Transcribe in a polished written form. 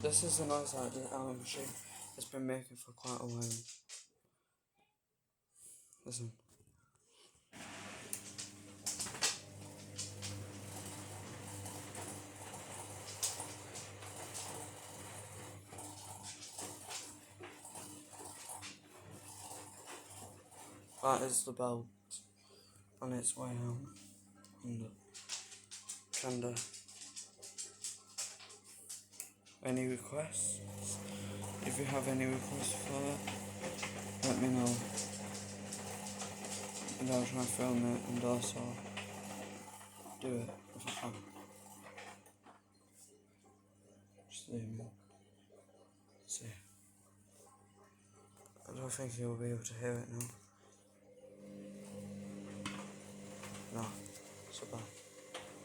This is a nice album machine. It's been making for quite a while. Listen. That is the belt on its way out. And the Fender. Any requests? If you have any requests for it, let me know. And I'll try and film it and also do it if I can. Just leave me. See. I don't think you'll be able to hear it now. No, so bad.